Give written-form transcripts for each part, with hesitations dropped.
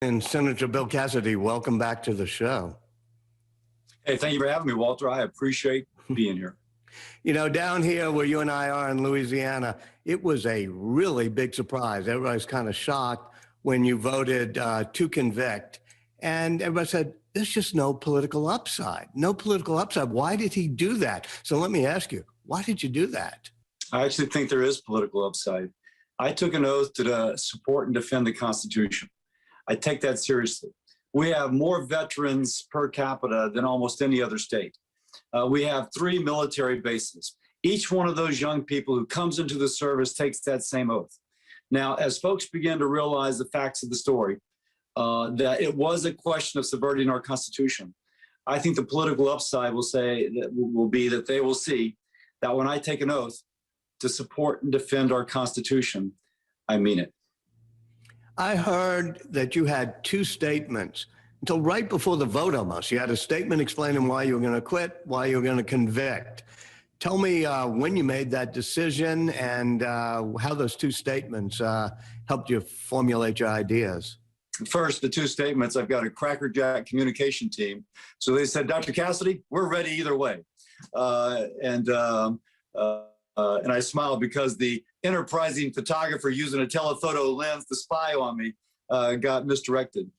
And Senator Bill Cassidy, welcome back to the show. Hey, thank you for having me, Walter. I appreciate being here. You know, down here where you and I are in Louisiana, it was a really big surprise. Everybody's kind of shocked when you voted to convict. And everybody said, there's just no political upside. No political upside. Why did he do that? So let me ask you, why did you do that? I actually think there is political upside. I took an oath to support and defend the Constitution. I take that seriously. We have more veterans per capita than almost any other state. We have 3 military bases. Each one of those young people who comes into the service takes that same oath. Now, as folks begin to realize the facts of the story, that it was a question of subverting our Constitution, I think the political upside will be that they will see that when I take an oath to support and defend our Constitution, I mean it. I heard that you had 2 statements until right before the vote almost. You had a statement explaining why you were going to quit, why you were going to convict. Tell me when you made that decision and how those 2 statements helped you formulate your ideas. First, the 2 statements, I've got a crackerjack communication team. So they said, Dr. Cassidy, we're ready either way. And I smiled because the enterprising photographer using a telephoto lens to spy on me got misdirected.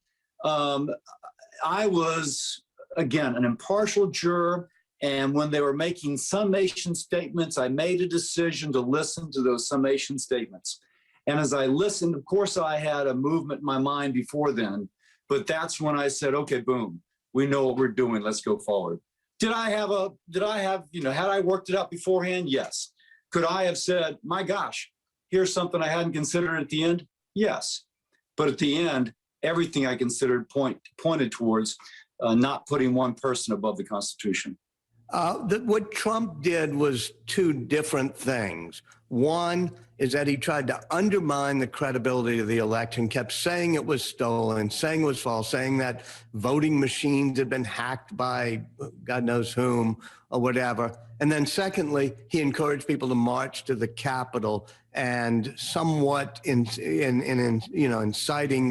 I was, again, an impartial juror, and when they were making summation statements, I made a decision to listen to those summation statements. And as I listened, of course, I had a movement in my mind before then, but that's when I said, okay, boom, we know what we're doing, let's go forward. Had I worked it out beforehand? Yes. Could I have said, my gosh, here's something I hadn't considered at the end? Yes. But at the end, everything I considered pointed towards not putting one person above the Constitution. What Trump did was 2 different things. One is that he tried to undermine the credibility of the election, kept saying it was stolen, saying it was false, saying that voting machines had been hacked by God knows whom or whatever. And then secondly, he encouraged people to march to the Capitol and somewhat inciting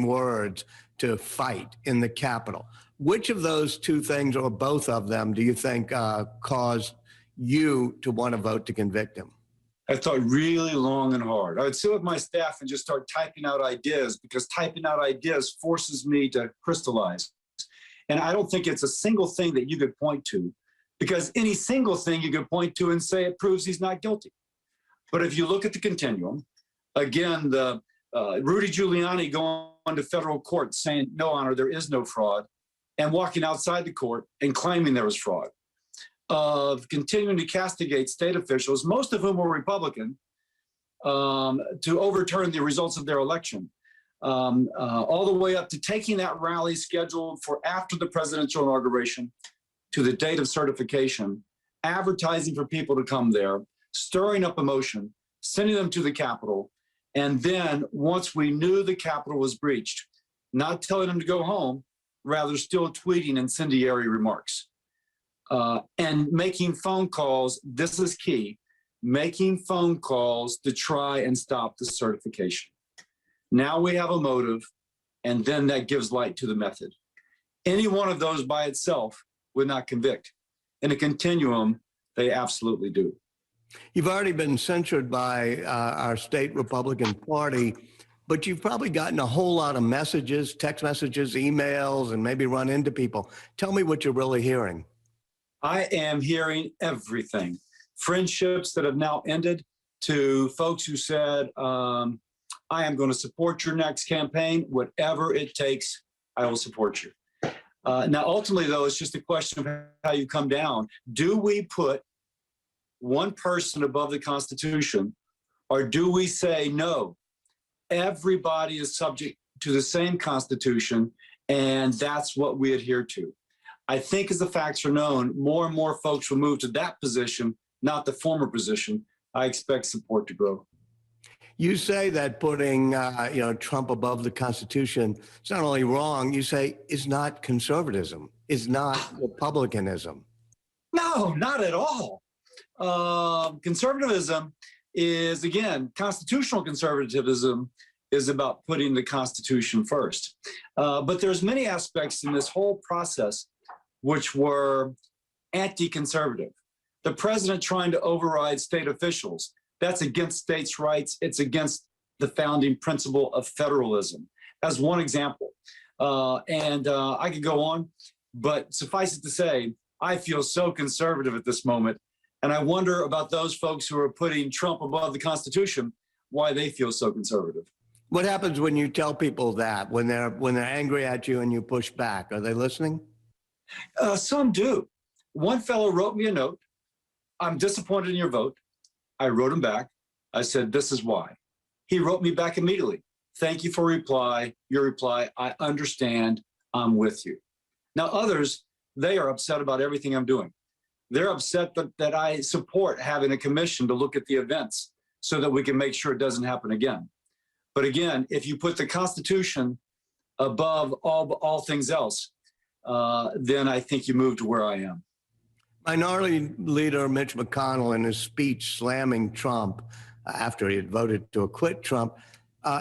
words to fight in the Capitol. Which of those 2 things, or both of them, do you think caused you to want to vote to convict him? I thought really long and hard. I would sit with my staff and just start typing out ideas, because typing out ideas forces me to crystallize. And I don't think it's a single thing that you could point to, because any single thing you could point to and say it proves he's not guilty. But if you look at the continuum, again, the Rudy Giuliani going to federal court saying, no, Honor, there is no fraud, and walking outside the court and claiming there was fraud, of continuing to castigate state officials, most of whom were Republican, to overturn the results of their election, all the way up to taking that rally scheduled for after the presidential inauguration to the date of certification, advertising for people to come there, stirring up emotion, sending them to the Capitol, and then once we knew the Capitol was breached, not telling them to go home, rather still tweeting incendiary remarks. And making phone calls, this is key, making phone calls to try and stop the certification. Now we have a motive, and then that gives light to the method. Any one of those by itself would not convict. In a continuum, they absolutely do. You've already been censured by our state Republican Party, but you've probably gotten a whole lot of messages, text messages, emails, and maybe run into people. Tell me what you're really hearing. I am hearing everything. Friendships that have now ended, to folks who said, I am going to support your next campaign. Whatever it takes, I will support you. Now, ultimately, though, it's just a question of how you come down. Do we put one person above the Constitution, or do we say, no, everybody is subject to the same Constitution, and that's what we adhere to? I think as the facts are known, more and more folks will move to that position, not the former position. I expect support to grow. You say that putting Trump above the Constitution is not only wrong, you say is not conservatism, is not republicanism. No, not at all. Conservatism is, again, constitutional conservatism is about putting the Constitution first. But there's many aspects in this whole process which were anti-conservative. The president trying to override state officials, that's against states' rights. It's against the founding principle of federalism, as one example. I could go on, but suffice it to say, I feel so conservative at this moment. And I wonder about those folks who are putting Trump above the Constitution, why they feel so conservative. What happens when you tell people that, when they're angry at you and you push back? Are they listening? Some do. One fellow wrote me a note. I'm disappointed in your vote. I wrote him back. I said, this is why. He wrote me back immediately. Thank you for your reply. I understand. I'm with you. Now, others, they are upset about everything I'm doing. They're upset that I support having a commission to look at the events so that we can make sure it doesn't happen again. But again, if you put the Constitution above all things else, then I think you move to where I am. Minority Leader Mitch McConnell, in his speech slamming Trump after he had voted to acquit Trump,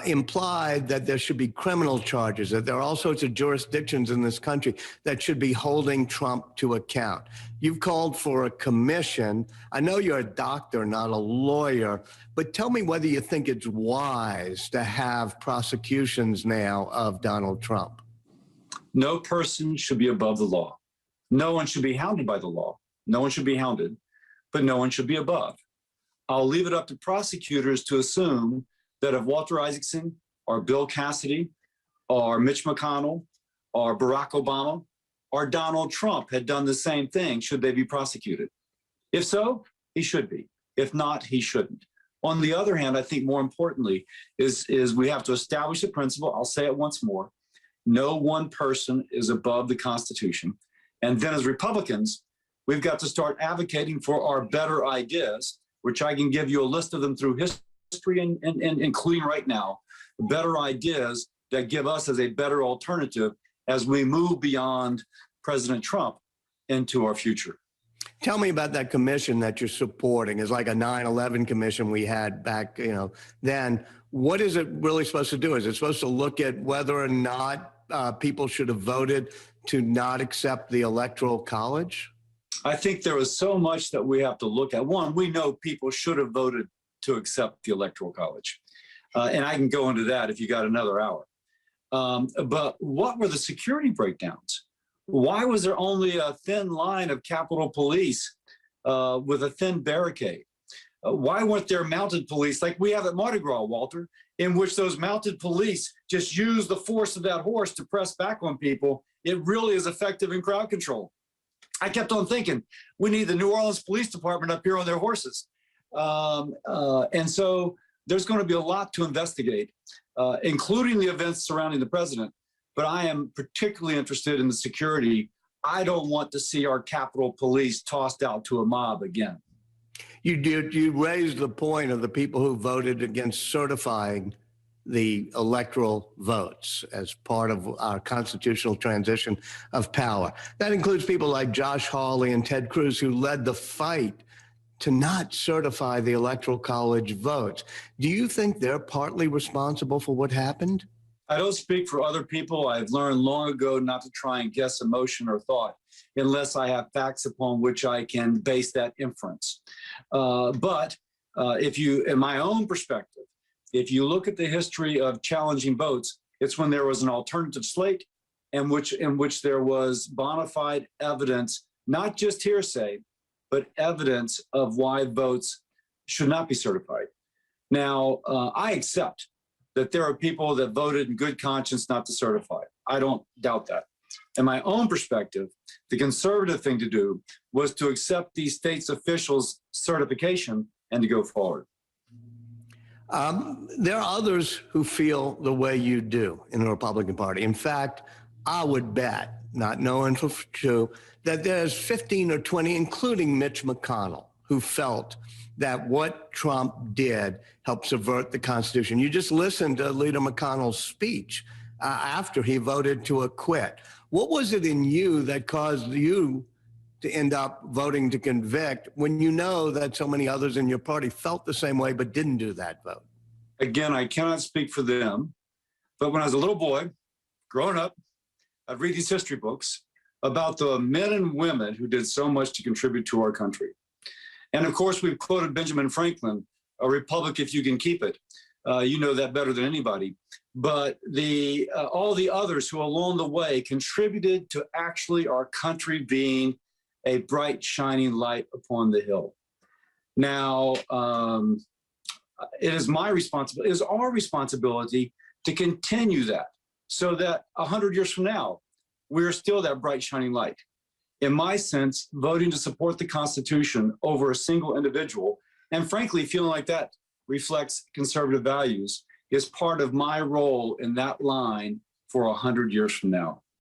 implied that there should be criminal charges, that there are all sorts of jurisdictions in this country that should be holding Trump to account. You've called for a commission. I know you're a doctor, not a lawyer, but tell me whether you think it's wise to have prosecutions now of Donald Trump. No person should be above the law. No one should be hounded by the law. No one should be hounded, but no one should be above. I'll leave it up to prosecutors to assume that if Walter Isaacson or Bill Cassidy or Mitch McConnell or Barack Obama or Donald Trump had done the same thing, should they be prosecuted? If so, he should be. If not, he shouldn't. On the other hand, I think more importantly is we have to establish a principle. I'll say it once more. No one person is above the Constitution. And then as Republicans, we've got to start advocating for our better ideas, which I can give you a list of them through history and including right now, better ideas that give us as a better alternative as we move beyond President Trump into our future. Tell me about that commission that you're supporting. It's like a 9/11 commission we had back, then. What is it really supposed to do? Is it supposed to look at whether or not people should have voted to not accept the Electoral College? I think there is so much that we have to look at. One, we know people should have voted to accept the Electoral College. And I can go into that if you got another hour. But what were the security breakdowns? Why was there only a thin line of Capitol Police with a thin barricade? Why weren't there mounted police like we have at Mardi Gras, Walter, in which those mounted police just use the force of that horse to press back on people? It really is effective in crowd control. I kept on thinking, we need the New Orleans Police Department up here on their horses. And so there's going to be a lot to investigate, including the events surrounding the president. But I am particularly interested in the security. I don't want to see our Capitol Police tossed out to a mob again. You raised the point of the people who voted against certifying the electoral votes as part of our constitutional transition of power. That includes people like Josh Hawley and Ted Cruz, who led the fight to not certify the Electoral College votes. Do you think they're partly responsible for what happened? I don't speak for other people. I've learned long ago not to try and guess emotion or thought unless I have facts upon which I can base that inference. But if you, in my own perspective, if you look at the history of challenging votes, it's when there was an alternative slate in which there was bona fide evidence, not just hearsay, but evidence of why votes should not be certified. Now, I accept that there are people that voted in good conscience not to certify. I don't doubt that. In my own perspective, the conservative thing to do was to accept these states' officials' certification and to go forward. There are others who feel the way you do in the Republican Party. In fact, I would bet, not knowing for true, that there's 15 or 20, including Mitch McConnell, who felt that what Trump did helped subvert the Constitution. You just listened to Leader McConnell's speech after he voted to acquit. What was it in you that caused you to end up voting to convict when you know that so many others in your party felt the same way but didn't do that vote? Again, I cannot speak for them, but when I was a little boy, growing up, I'd read these history books about the men and women who did so much to contribute to our country. And of course, we've quoted Benjamin Franklin, "A republic if you can keep it." You know that better than anybody. But all the others who along the way contributed to actually our country being a bright, shining light upon the hill. Now, it is my responsibility, it is our responsibility to continue that so that 100 years from now, we're still that bright, shining light. In my sense, voting to support the Constitution over a single individual, and frankly, feeling like that reflects conservative values, is part of my role in that line for 100 years from now.